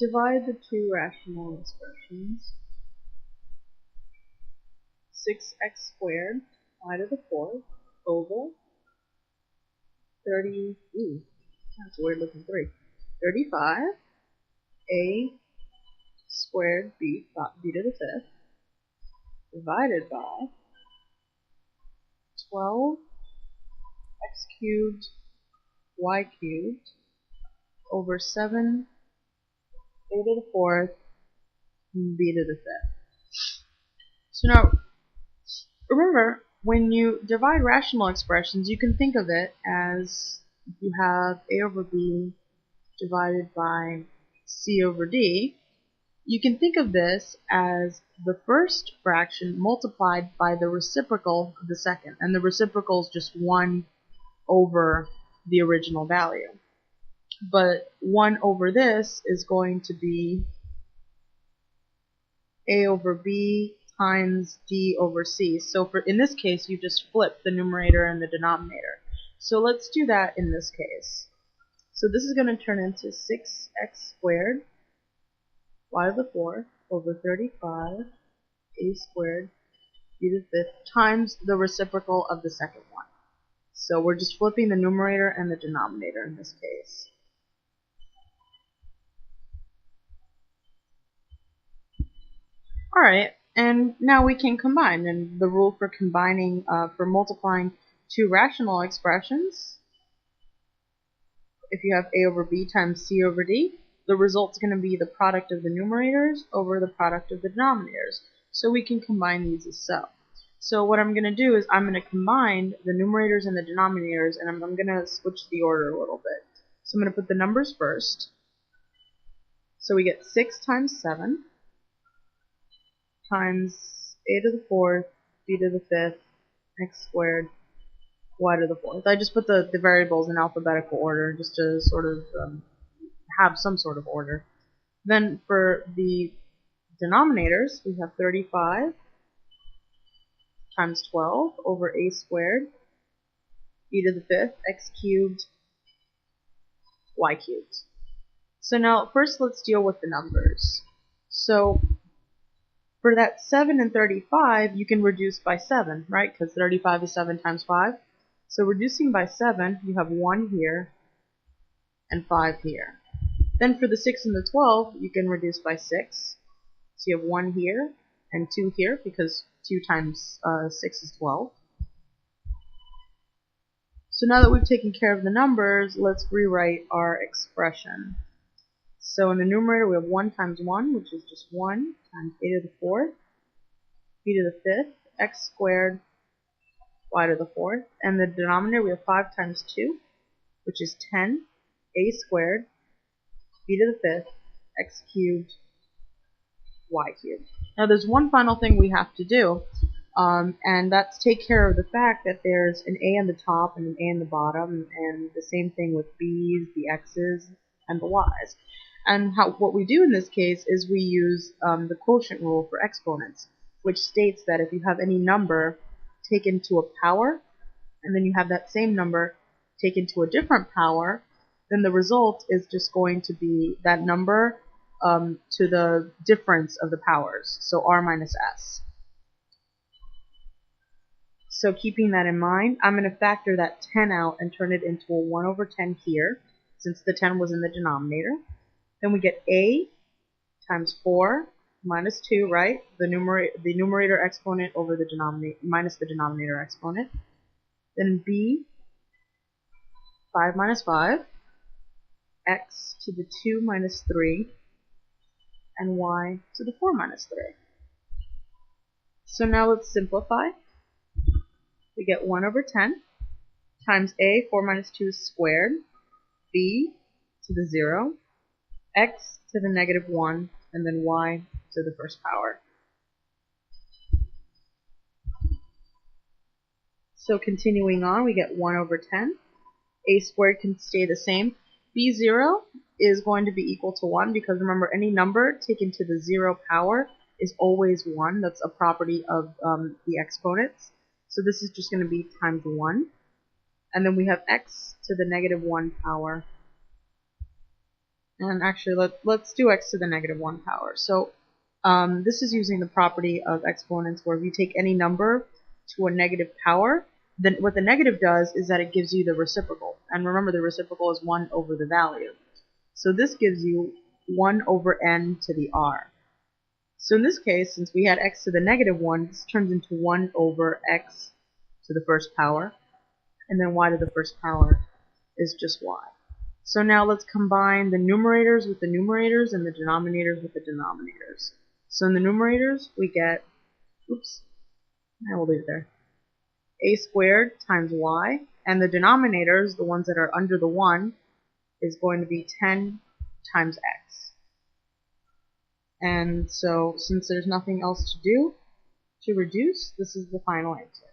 Divide the two rational expressions. 6x squared y to the fourth over 30, that's a weird looking 35 a squared b to the fifth divided by 12 x cubed y cubed over 7 a to the fourth b to the fifth. So now, remember, when you divide rational expressions, you can think of it as you have a over b divided by c over d. You can think of this as the first fraction multiplied by the reciprocal of the second, and the reciprocal is just 1 over the original value. But 1 over this is going to be a over b times d over c. So in this case, you just flip the numerator and the denominator. So let's do that in this case. So this is going to turn into 6x squared y to the fourth over 35 a squared b to the fifth times the reciprocal of the second one. So we're just flipping the numerator and the denominator in this case. Alright, and now we can combine. And the rule for combining, for multiplying two rational expressions, if you have a over b times c over d, the result's going to be the product of the numerators over the product of the denominators. So we can combine these as so. So what I'm going to do is I'm going to combine the numerators and the denominators, and I'm going to switch the order a little bit. So I'm going to put the numbers first. So we get 6 times 7 times a to the fourth, b to the fifth, x squared, y to the fourth. I just put the variables in alphabetical order just to sort of have some sort of order. Then for the denominators, we have 35 times 12 over a squared, b to the fifth, x cubed, y cubed. So now first let's deal with the numbers. So for that 7 and 35, you can reduce by 7, right? Because 35 is 7 times 5. So reducing by 7, you have 1 here and 5 here. Then for the 6 and the 12, you can reduce by 6. So you have 1 here and 2 here, because 2 times 6 is 12. So now that we've taken care of the numbers, let's rewrite our expression. So in the numerator, we have 1 times 1, which is just 1 times a to the fourth, b to the fifth, x squared, y to the fourth. And the denominator, we have 5 times 2, which is 10, a squared, b to the fifth, x cubed, y cubed. Now there's one final thing we have to do, and that's take care of the fact that there's an a on the top and an a on the bottom, and the same thing with b's, the x's, and the y's. And what we do in this case is we use the quotient rule for exponents, which states that if you have any number taken to a power, and then you have that same number taken to a different power, then the result is just going to be that number to the difference of the powers, so r minus s. So keeping that in mind, I'm going to factor that 10 out and turn it into a 1 over 10 here, since the 10 was in the denominator. Then we get a times 4 minus 2, right? The numerator exponent over the denominator minus the denominator exponent. Then b, 5 minus 5, x to the 2 minus 3, and y to the 4 minus 3. So now let's simplify. We get 1 over 10 times a, 4 minus 2 squared, b to the 0, x to the negative 1, and then y to the first power. So continuing on, we get 1 over 10. A squared can stay the same. B0 is going to be equal to 1 because remember, any number taken to the 0 power is always 1. That's a property of the exponents. So this is just going to be times 1. And then we have x to the negative 1 power. And actually, let's do x to the negative 1 power. So this is using the property of exponents, where if you take any number to a negative power, then what the negative does is that it gives you the reciprocal. And remember, the reciprocal is 1 over the value. So this gives you 1 over n to the r. So in this case, since we had x to the negative 1, this turns into 1 over x to the first power, and then y to the first power is just y. So now let's combine the numerators with the numerators and the denominators with the denominators. So in the numerators, we get, I will leave it there, a squared times y, and the denominators, the ones that are under the 1, is going to be 10 times x. And so, since there's nothing else to do to reduce, this is the final answer.